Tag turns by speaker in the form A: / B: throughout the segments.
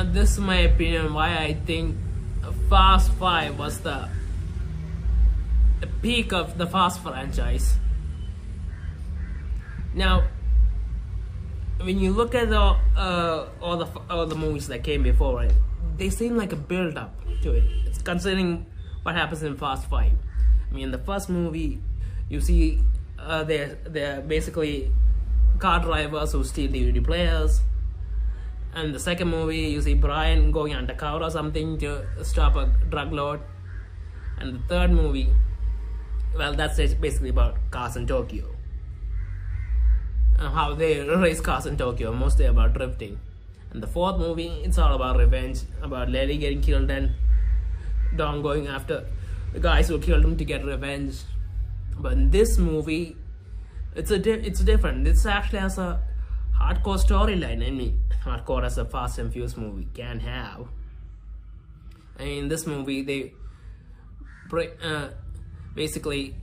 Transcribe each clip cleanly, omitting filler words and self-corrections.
A: This is my opinion why I think Fast 5 was the peak of the Fast franchise. Now, when you look at all the movies that came before it, they seem like a build up to it. It's considering what happens in Fast 5. I mean, in the first movie, you see they're basically car drivers who steal DVD players. And the second movie, you see Brian going undercover or something to stop a drug lord. And the third movie, well, that's basically about cars in Tokyo. How they race cars in Tokyo, mostly about drifting. And the fourth movie, it's all about revenge, about Larry getting killed and Dom going after the guys who killed him to get revenge. But in this movie, it's different. It's actually has a hardcore storyline. I mean, hardcore as a Fast and Furious movie can have. And in this movie, they basically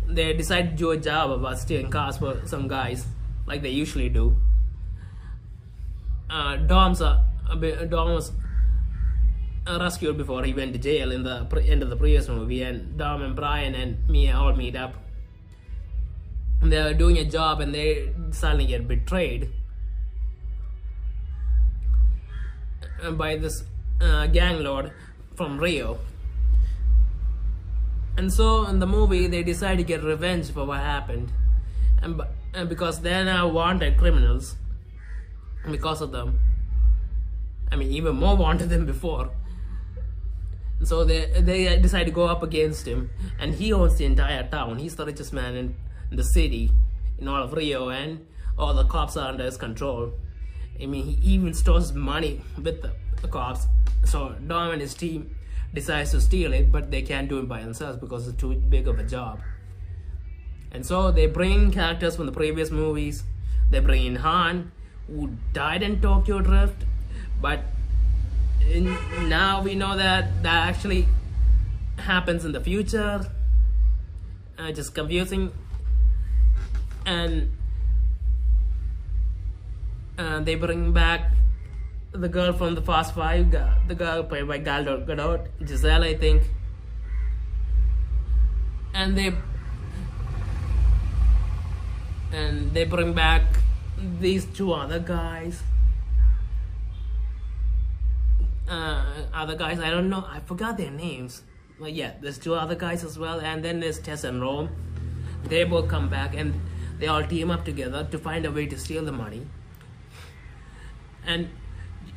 A: they decide to do a job about stealing cars for some guys, like they usually do. Dom was rescued before he went to jail in the end of the previous movie, and Dom and Brian and Mia all meet up. They're doing a job and they suddenly get betrayed by this gang lord from Rio. And so in the movie they decide to get revenge for what happened, and because they're now wanted criminals because of them. I mean, even more wanted than before. So they decide to go up against him, and he owns the entire town. He's the richest man in the city, in all of Rio, and all the cops are under his control. I mean, he even stores money with the cops. So Dom and his team decides to steal it, but they can't do it by themselves because it's too big of a job. And so they bring characters from the previous movies. They bring in Han, who died in Tokyo Drift, but now we know that actually happens in the future. Just confusing. And they bring back the girl from the Fast 5, the girl played by Gal Gadot, Giselle, I think. And they bring back these two other guys. I don't know, I forgot their names. But yeah, there's two other guys as well, and then there's Tess and Rome. They both come back and they all team up together to find a way to steal the money. And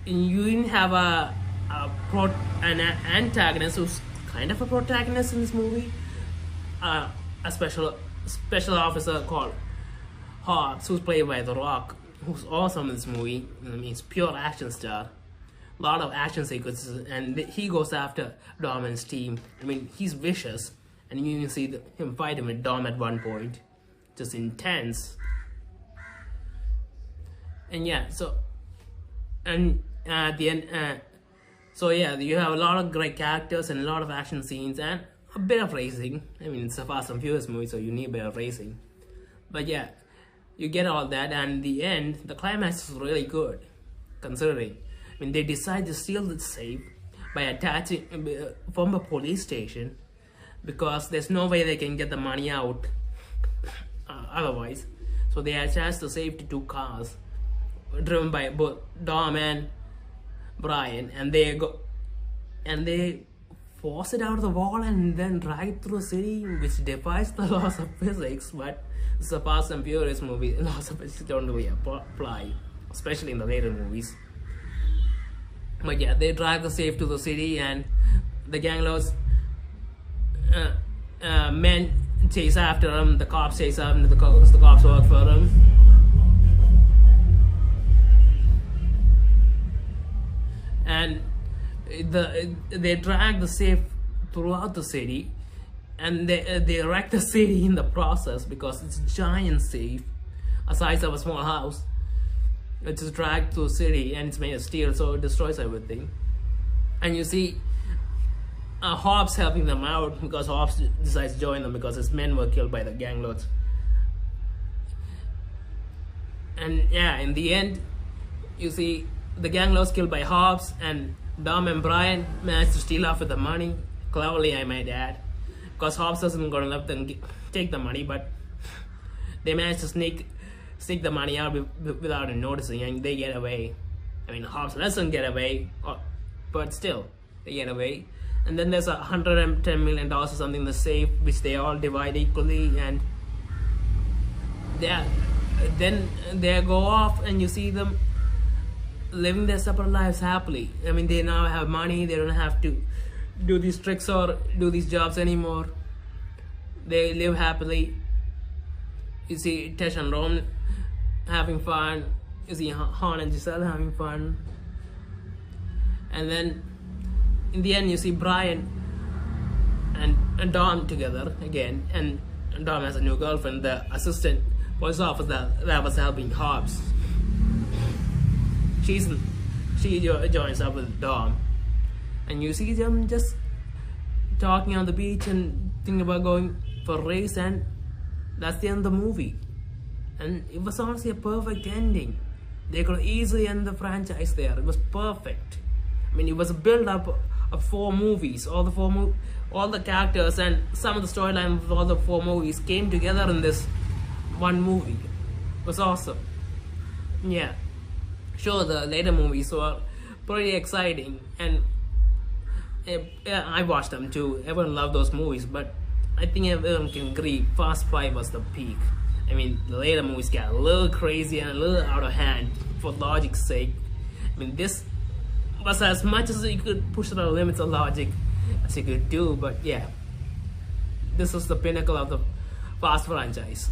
A: you even have an antagonist who's kind of a protagonist in this movie. A special officer called Hobbs, who's played by The Rock, who's awesome in this movie. I mean, he's pure action star. A lot of action sequences, and he goes after Dom and his team. I mean, he's vicious, and you can see him fighting with Dom at one point. Just intense. And yeah, so, and at the end, so yeah, you have a lot of great characters and a lot of action scenes and a bit of racing. I mean, it's a Fast and Furious movie, so you need a bit of racing. But yeah, you get all that, and in the end, the climax is really good, considering. I mean, they decide to steal the safe by attaching from a police station, because there's no way they can get the money out otherwise. So they attach the safe to two cars driven by both Dom and Brian, and they force it out of the wall and then drag it through a city, which defies the laws of physics. But it's a Fast and Furious movie. Laws of physics don't really apply, especially in the later movies. But yeah, they drag the safe to the city, and the gang lords men chase after them. The cops chase after them. The cops work for them. And they drag the safe throughout the city, and they wreck the city in the process, because it's a giant safe, the size of a small house. It's just dragged through the city, and it's made of steel, so it destroys everything. And you see Hobbs helping them out, because Hobbs decides to join them because his men were killed by the gang lords. And yeah, in the end, you see the gang was killed by Hobbs, and Dom and Brian managed to steal off with the money. Cleverly, I might add, because Hobbs wasn't going to let them take the money, but they managed to sneak the money out without noticing, and they get away. I mean, Hobbs doesn't get away, but still, they get away. And then there's $110 million or something in the safe, which they all divide equally, and then they go off, and you see them living their separate lives happily. I mean, they now have money, they don't have to do these tricks or do these jobs anymore. They live happily. You see Tesh and Ron having fun. You see Han and Giselle having fun. And then in the end, you see Brian and Dom together again. And Dom has a new girlfriend, the assistant police officer that was helping Hobbs. She joins up with Dom, and you see them just talking on the beach and thinking about going for a race, and that's the end of the movie. And it was honestly a perfect ending. They could easily end the franchise there. It was perfect. I mean, it was a build-up of 4 movies. All the characters and some of the storyline of all the 4 movies came together in this one movie. It was awesome. Yeah. Sure, the later movies were pretty exciting, and yeah, I watched them too. Everyone loved those movies, but I think everyone can agree Fast 5 was the peak. I mean, the later movies got a little crazy and a little out of hand for logic's sake. I mean, this was as much as you could push the limits of logic as you could do, but yeah, this was the pinnacle of the Fast franchise.